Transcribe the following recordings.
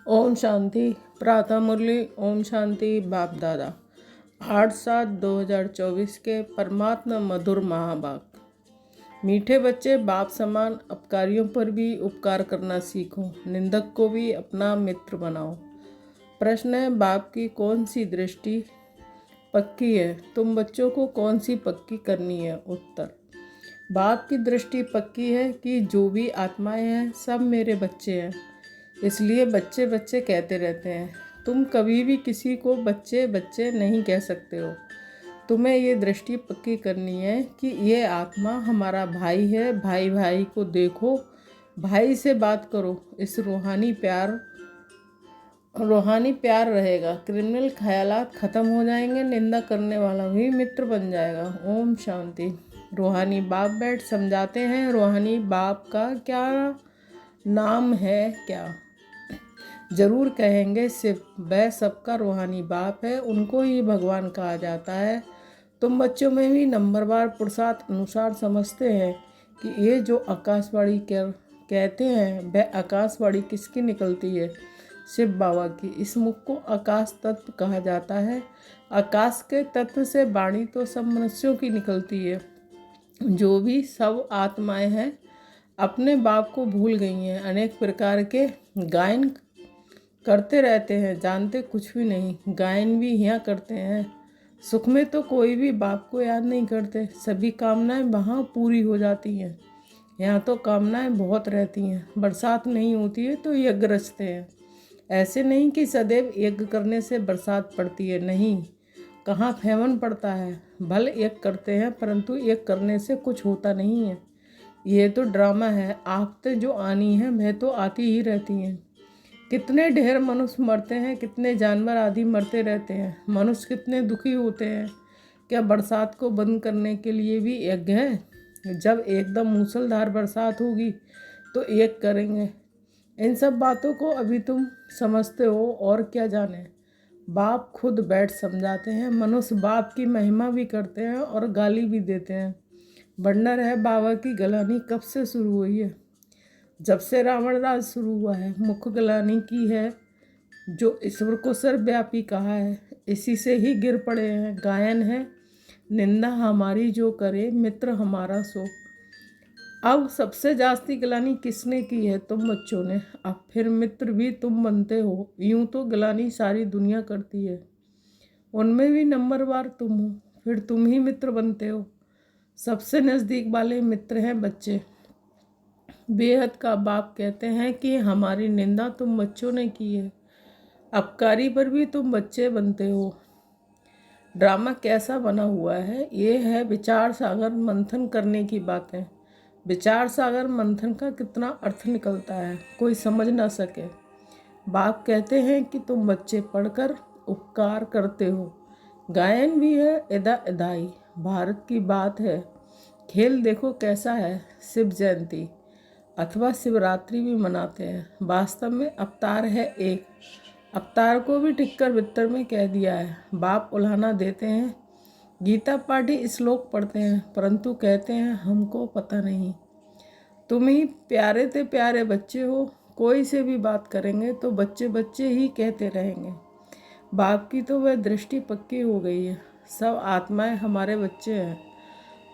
ओम शांति। प्रातः मुरली। ओम शांति। बाप दादा 8/7/2024 के परमात्मा मधुर महावाक्य। मीठे बच्चे, बाप समान अपकारियों पर भी उपकार करना सीखो, निंदक को भी अपना मित्र बनाओ। प्रश्न है, बाप की कौन सी दृष्टि पक्की है? तुम बच्चों को कौन सी पक्की करनी है? उत्तर, बाप की दृष्टि पक्की है कि जो भी आत्माएं हैं सब मेरे बच्चे हैं, इसलिए बच्चे बच्चे कहते रहते हैं। तुम कभी भी किसी को बच्चे बच्चे नहीं कह सकते हो। तुम्हें ये दृष्टि पक्की करनी है कि ये आत्मा हमारा भाई है। भाई भाई को देखो, भाई से बात करो। इस रूहानी प्यार रहेगा। क्रिमिनल ख्यालात ख़त्म हो जाएंगे, निंदा करने वाला भी मित्र बन जाएगा। ओम शांति। रूहानी बाप बैठ समझाते हैं, रूहानी बाप का क्या नाम है? क्या ज़रूर कहेंगे, सिर्फ वह सबका रूहानी बाप है, उनको ही भगवान कहा जाता है। तुम बच्चों में भी नंबरवार पुरुषार्थ अनुसार समझते हैं कि ये जो आकाशवाणी कहते हैं, वह आकाशवाणी किसकी निकलती है? शिव बाबा की। इस मुख को आकाश तत्व कहा जाता है। आकाश के तत्व से वाणी तो सब मनुष्यों की निकलती है। जो भी सब आत्माएं हैं अपने बाप को भूल गई हैं, अनेक प्रकार के गायन करते रहते हैं, जानते कुछ भी नहीं। गायन भी यहाँ करते हैं। सुख में तो कोई भी बाप को याद नहीं करते, सभी कामनाएं वहाँ पूरी हो जाती हैं। यहाँ तो कामनाएं बहुत रहती हैं। बरसात नहीं होती है तो यज्ञ रचते हैं। ऐसे नहीं कि सदैव यज्ञ करने से बरसात पड़ती है, नहीं। कहाँ फेमन पड़ता है। भले यज्ञ करते हैं परंतु यज्ञ करने से कुछ होता नहीं है। ये तो ड्रामा है। आफतें जो आनी है वह तो आती ही रहती हैं। कितने ढेर मनुष्य मरते हैं, कितने जानवर आदि मरते रहते हैं। मनुष्य कितने दुखी होते हैं। क्या बरसात को बंद करने के लिए भी यज्ञ है? जब एकदम मूसलधार बरसात होगी तो यज्ञ करेंगे। इन सब बातों को अभी तुम समझते हो और क्या जाने। बाप खुद बैठ समझाते हैं। मनुष्य बाप की महिमा भी करते हैं और गाली भी देते हैं। बंडर है, बाबा की गलानी कब से शुरू हुई है? जब से रावण राज शुरू हुआ है। मुख गलानी की है, जो ईश्वर को सर्वव्यापी कहा है, इसी से ही गिर पड़े हैं। गायन है, निंदा हमारी जो करे, मित्र हमारा सो। अब सबसे जास्ती गलानी किसने की है? तुम बच्चों ने। अब फिर मित्र भी तुम बनते हो। यूं तो गलानी सारी दुनिया करती है, उनमें भी नंबरवार तुम हो, फिर तुम ही मित्र बनते हो। सबसे नज़दीक वाले मित्र हैं बच्चे। बेहद का बाप कहते हैं कि हमारी निंदा तुम बच्चों ने की है, अपकारी पर भी तुम बच्चे बनते हो। ड्रामा कैसा बना हुआ है? ये है विचार सागर मंथन करने की बातें। विचार सागर मंथन का कितना अर्थ निकलता है, कोई समझ ना सके। बाप कहते हैं कि तुम बच्चे पढ़कर उपकार करते हो। गायन भी है, इदा इदाई। भारत की बात है। खेल देखो कैसा है। शिव जयंती अथवा शिवरात्रि भी मनाते हैं। वास्तव में अवतार है एक। अवतार को भी टिक्कर बित्तर में कह दिया है। बाप उल्हाना देते हैं। गीता पाठी श्लोक पढ़ते हैं परंतु कहते हैं हमको पता नहीं। तुम ही प्यारे ते प्यारे बच्चे हो। कोई से भी बात करेंगे तो बच्चे बच्चे ही कहते रहेंगे। बाप की तो वह दृष्टि पक्की हो गई है। सब आत्माएं हमारे बच्चे हैं।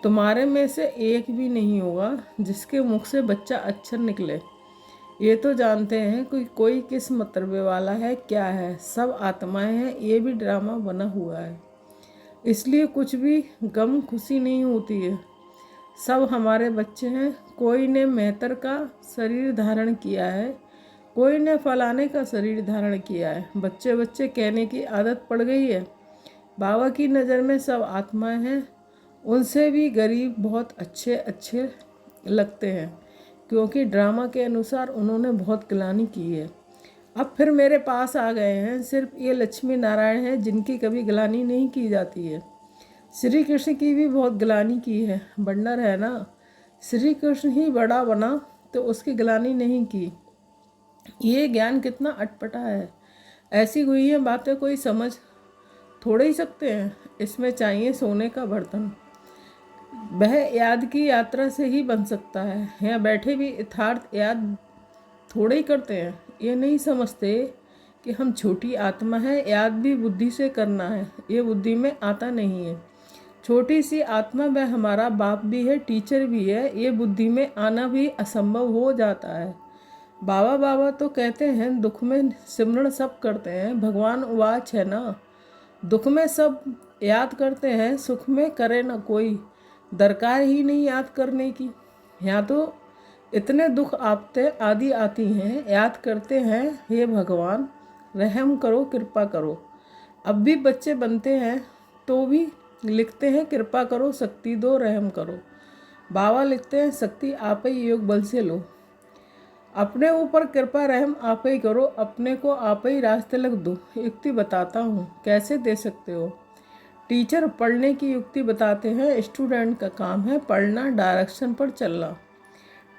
तुम्हारे में से एक भी नहीं होगा जिसके मुख से बच्चा अक्षर निकले। ये तो जानते हैं कि कोई किस मतरबे वाला है, क्या है। सब आत्माएं हैं, ये भी ड्रामा बना हुआ है। इसलिए कुछ भी गम खुशी नहीं होती है। सब हमारे बच्चे हैं। कोई ने मेहतर का शरीर धारण किया है, कोई ने फलाने का शरीर धारण किया है। बच्चे बच्चे कहने की आदत पड़ गई है। बाबा की नज़र में सब आत्माएं हैं। उनसे भी गरीब बहुत अच्छे अच्छे लगते हैं, क्योंकि ड्रामा के अनुसार उन्होंने बहुत गिलानी की है। अब फिर मेरे पास आ गए हैं। सिर्फ ये लक्ष्मी नारायण हैं जिनकी कभी गिलानी नहीं की जाती है। श्री कृष्ण की भी बहुत गिलानी की है। बंडर है ना, श्री कृष्ण ही बड़ा बना तो उसकी गिलानी नहीं की। ये ज्ञान कितना अटपटा है। ऐसी हुई है बातें कोई समझ थोड़े ही सकते हैं। इसमें चाहिए सोने का बर्तन। वह याद की यात्रा से ही बन सकता है। यहाँ बैठे भी यथार्थ याद थोड़े ही करते हैं। ये नहीं समझते कि हम छोटी आत्मा है, याद भी बुद्धि से करना है, ये बुद्धि में आता नहीं है। छोटी सी आत्मा वह हमारा बाप भी है, टीचर भी है, ये बुद्धि में आना भी असंभव हो जाता है। बाबा बाबा तो कहते हैं, दुख में सिमरण सब करते हैं, भगवान उवाच है ना, दुख में सब याद करते हैं, सुख में करे ना कोई, दरकार ही नहीं याद करने की। यहाँ तो इतने दुख आपते आदि आती हैं, याद करते हैं, हे भगवान रहम करो, कृपा करो। अब भी बच्चे बनते हैं तो भी लिखते हैं, कृपा करो, शक्ति दो, रहम करो। बाबा लिखते हैं, शक्ति आप ही योग बल से लो, अपने ऊपर कृपा रहम आप ही करो, अपने को आप ही रास्ते लग दो। युक्ति बताता हूँ, कैसे दे सकते हो। टीचर पढ़ने की युक्ति बताते हैं, स्टूडेंट का काम है पढ़ना, डायरेक्शन पर चलना।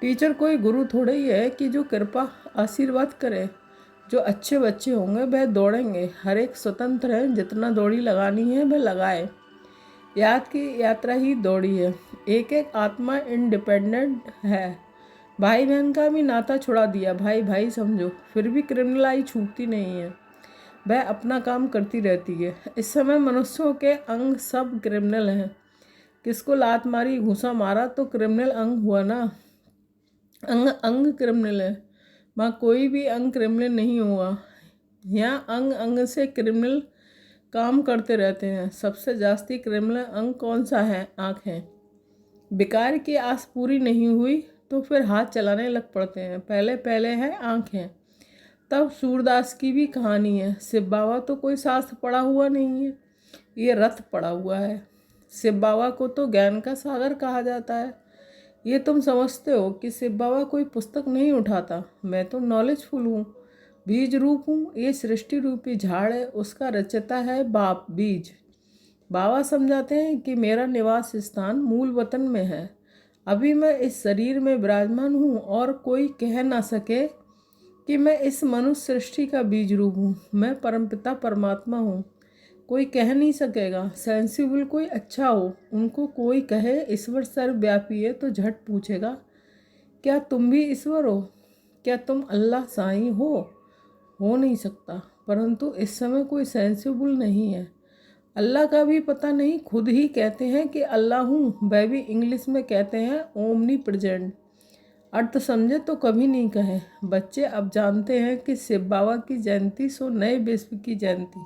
टीचर कोई गुरु थोड़े ही है कि जो कृपा आशीर्वाद करे। जो अच्छे बच्चे होंगे वह दौड़ेंगे, हर एक स्वतंत्र है, जितना दौड़ी लगानी है वह लगाए। याद की यात्रा ही दौड़ी है, एक एक आत्मा इंडिपेंडेंट है। भाई बहन का भी नाता छुड़ा दिया, भाई भाई समझो, फिर भी क्रिमिनलाई छूटती नहीं है, वह अपना काम करती रहती है। इस समय मनुष्यों के अंग सब क्रिमिनल हैं। किसको लात मारी, घूसा मारा तो क्रिमिनल अंग हुआ ना, अंग अंग क्रिमिनल है, वहाँ कोई भी अंग क्रिमिनल नहीं हुआ। यहाँ अंग अंग से क्रिमिनल काम करते रहते हैं। सबसे जास्ती क्रिमिनल अंग कौन सा है? आँख है। बेकार की आस पूरी नहीं हुई तो फिर हाथ चलाने लग पड़ते हैं। पहले पहले है आँखें। तब सूरदास की भी कहानी है। शिव बाबा तो कोई शास्त्र पढ़ा हुआ नहीं है, ये रथ पड़ा हुआ है। शिव बाबा को तो ज्ञान का सागर कहा जाता है। ये तुम समझते हो कि शिव बाबा कोई पुस्तक नहीं उठाता। मैं तो नॉलेजफुल हूँ, बीज रूप हूँ। ये सृष्टि रूपी झाड़ है, उसका रचता है बाप बीज। बाबा समझाते हैं कि मेरा निवास स्थान मूल वतन में है। अभी मैं इस शरीर में विराजमान हूँ और कोई कह ना सके कि मैं इस मनुष्य सृष्टि का बीज रूप हूँ। मैं परमपिता परमात्मा हूँ, कोई कह नहीं सकेगा। सेंसिबल कोई अच्छा हो, उनको कोई कहे ईश्वर सर्वव्यापी है तो झट पूछेगा, क्या तुम भी ईश्वर हो? क्या तुम अल्लाह साईं हो नहीं सकता। परंतु इस समय कोई सेंसिबल नहीं है। अल्लाह का भी पता नहीं, खुद ही कहते हैं कि अल्लाह हूँ। वह भी इंग्लिश में कहते हैं ओमनी प्रेजेंट। अर्थ समझे तो कभी नहीं कहे। बच्चे अब जानते हैं कि शिव बाबा की जयंती सो नए विश्व की जयंती।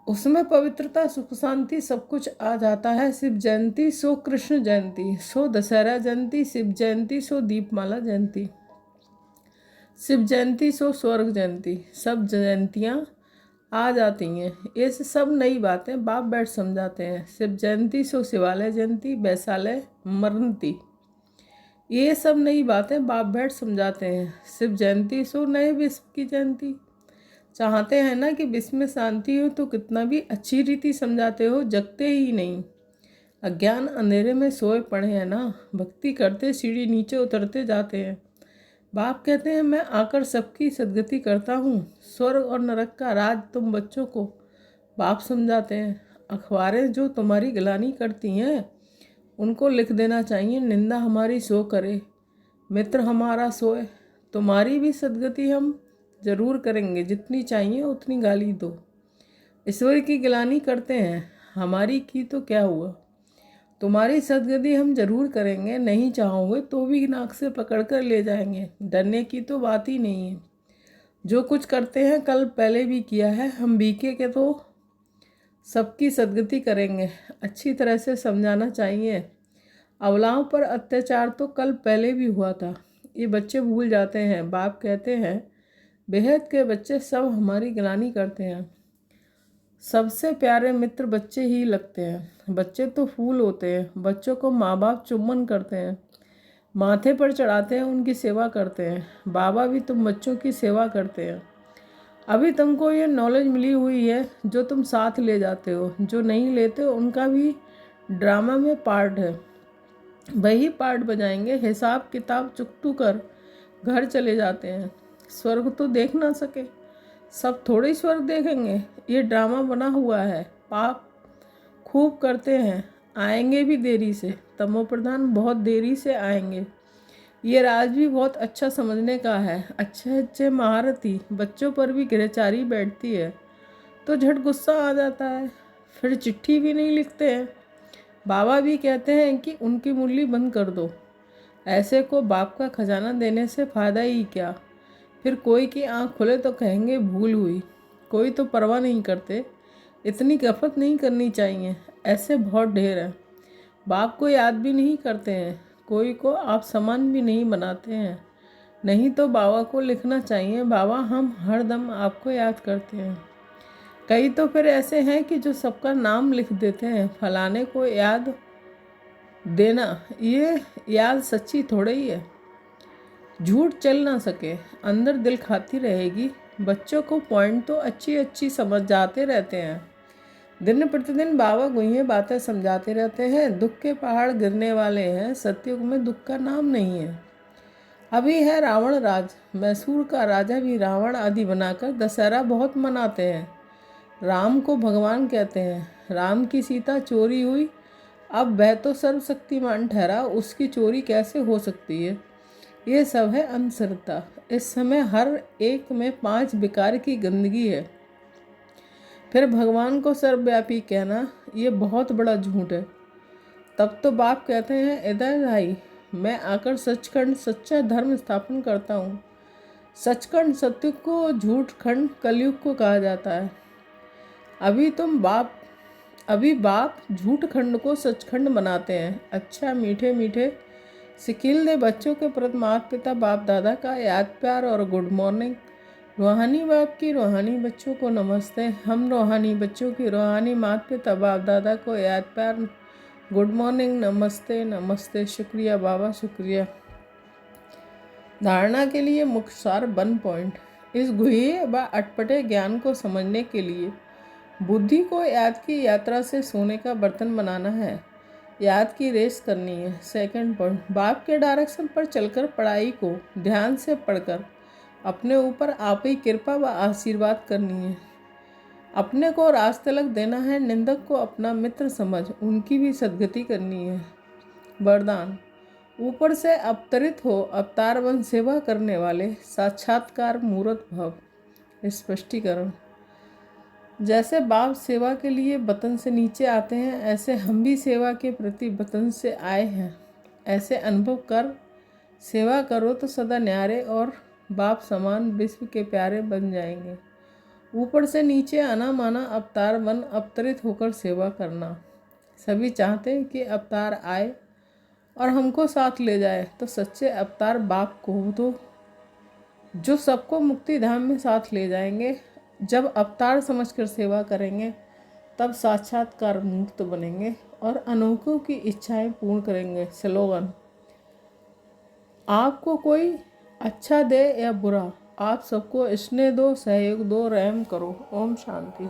उसमें पवित्रता, सुख, शांति सब कुछ आ जाता है। शिव जयंती सो कृष्ण जयंती, सो दशहरा जयंती, शिव जयंती सो दीपमाला जयंती, शिव जयंती सो स्वर्ग जयंती। सब जयंतियाँ आ जाती हैं। ये सब नई बातें बाप बैठ समझाते हैं। शिव जयंती सो शिवालय जयंती, वैशालय मरनती, ये सब नई बातें बाप बैठ समझाते हैं। शिव जयंती सो नए विश्व की जयंती। चाहते हैं ना कि विश्व में शांति हो, तो कितना भी अच्छी रीति समझाते हो, जगते ही नहीं। अज्ञान अंधेरे में सोए पड़े हैं ना। भक्ति करते सीढ़ी नीचे उतरते जाते हैं। बाप कहते हैं, मैं आकर सबकी सदगति करता हूँ। स्वर्ग और नरक का राज तुम बच्चों को बाप समझाते हैं। अखबारें जो तुम्हारी गिलानी करती हैं, उनको लिख देना चाहिए, निंदा हमारी सो करे, मित्र हमारा सोए। तुम्हारी भी सदगति हम जरूर करेंगे, जितनी चाहिए उतनी गाली दो। ईश्वर की गिलानी करते हैं, हमारी की तो क्या हुआ। तुम्हारी सदगति हम जरूर करेंगे, नहीं चाहोगे तो भी नाक से पकड़ कर ले जाएंगे। डरने की तो बात ही नहीं है। जो कुछ करते हैं कल पहले भी किया है। हम बीके के तो सबकी सदगति करेंगे। अच्छी तरह से समझाना चाहिए। अबलाओं पर अत्याचार तो कल पहले भी हुआ था, ये बच्चे भूल जाते हैं। बाप कहते हैं, बेहद के बच्चे सब हमारी गिलानी करते हैं। सबसे प्यारे मित्र बच्चे ही लगते हैं। बच्चे तो फूल होते हैं। बच्चों को माँ बाप चुम्बन करते हैं, माथे पर चढ़ाते हैं, उनकी सेवा करते हैं। बाबा भी तुम बच्चों की सेवा करते हैं। अभी तुमको ये नॉलेज मिली हुई है जो तुम साथ ले जाते हो। जो नहीं लेते हो उनका भी ड्रामा में पार्ट है, वही पार्ट बजाएंगे। हिसाब किताब चुकतू कर घर चले जाते हैं। स्वर्ग तो देख ना सके, सब थोड़े स्वर्ग देखेंगे। ये ड्रामा बना हुआ है। पाप खूब करते हैं, आएंगे भी देरी से। तमो प्रधान बहुत देरी से आएंगे। ये राज भी बहुत अच्छा समझने का है। अच्छे अच्छे महारथी बच्चों पर भी गिरहचारी बैठती है तो झट गुस्सा आ जाता है, फिर चिट्ठी भी नहीं लिखते हैं। बाबा भी कहते हैं कि उनकी मुरली बंद कर दो, ऐसे को बाप का खजाना देने से फ़ायदा ही क्या। फिर कोई की आँख खुले तो कहेंगे भूल हुई, कोई तो परवाह नहीं करते। इतनी गफलत नहीं करनी चाहिए, ऐसे बहुत ढेर हैं। बाप को याद भी नहीं करते हैं, कोई को आप समान भी नहीं बनाते हैं। नहीं तो बाबा को लिखना चाहिए, बाबा हम हर दम आपको याद करते हैं। कई तो फिर ऐसे हैं कि जो सबका नाम लिख देते हैं, फलाने को याद देना। ये याद सच्ची थोड़ा ही है, झूठ चल ना सके, अंदर दिल खाती रहेगी। बच्चों को पॉइंट तो अच्छी अच्छी समझ जाते रहते हैं। दिन प्रतिदिन बाबा गुहिए बातें समझाते रहते हैं। दुख के पहाड़ गिरने वाले हैं, सतयुग में दुख का नाम नहीं है। अभी है रावण राज, मैसूर का राजा भी रावण आदि बनाकर दशहरा बहुत मनाते हैं। राम को भगवान कहते हैं। राम की सीता चोरी हुई, अब वह तो सर्वशक्तिमान ठहरा, उसकी चोरी कैसे हो सकती है। ये सब है अंधश्रद्धा। इस समय हर एक में 5 विकार की गंदगी है। फिर भगवान को सर्वव्यापी कहना ये बहुत बड़ा झूठ है। तब तो बाप कहते हैं इधर भाई, मैं आकर सचखंड सच्चा धर्म स्थापन करता हूँ। सचखंड सत्युग को झूठ खंड कलयुग को कहा जाता है। अभी बाप झूठ खंड को सचखंड बनाते हैं। अच्छा मीठे मीठे सिकिल दे बच्चों के प्रति माता पिता बाप दादा का याद प्यार और गुड मॉर्निंग। रूहानी बाप की रूहानी बच्चों को नमस्ते। हम रूहानी बच्चों की रूहानी माता पिता बाप दादा को याद प्यार गुड मॉर्निंग, नमस्ते नमस्ते। शुक्रिया बाबा, शुक्रिया। धारणा के लिए मुख्य सार 1 पॉइंट। इस गुह्य व अटपटे ज्ञान को समझने के लिए बुद्धि को याद की यात्रा से सोने का बर्तन बनाना है, याद की रेस करनी है। 2 पॉइंट, बाप के डायरेक्शन पर चलकर पढ़ाई को ध्यान से पढ़कर अपने ऊपर आप ही कृपा व आशीर्वाद करनी है। अपने को राजतिलक देना है, निंदक को अपना मित्र समझ उनकी भी सद्गति करनी है। वरदान, ऊपर से अवतरित हो अवतार वन सेवा करने वाले साक्षात्कार मूर्त भव। स्पष्टीकरण, जैसे बाप सेवा के लिए वतन से नीचे आते हैं, ऐसे हम भी सेवा के प्रति वतन से आए हैं। ऐसे अनुभव कर सेवा करो तो सदा न्यारे और बाप समान विश्व के प्यारे बन जाएंगे। ऊपर से नीचे आना माना अवतार वन अवतरित होकर सेवा करना। सभी चाहते हैं कि अवतार आए और हमको साथ ले जाए, तो सच्चे अवतार बाप को तो जो सबको मुक्ति धाम में साथ ले जाएंगे। जब अवतार समझकर सेवा करेंगे तब साक्षात्कार मुक्त बनेंगे और अनोखों की इच्छाएं पूर्ण करेंगे। स्लोगन, आपको कोई अच्छा दे या बुरा, आप सबको स्नेह दो, सहयोग दो, रहम करो। ओम शांति।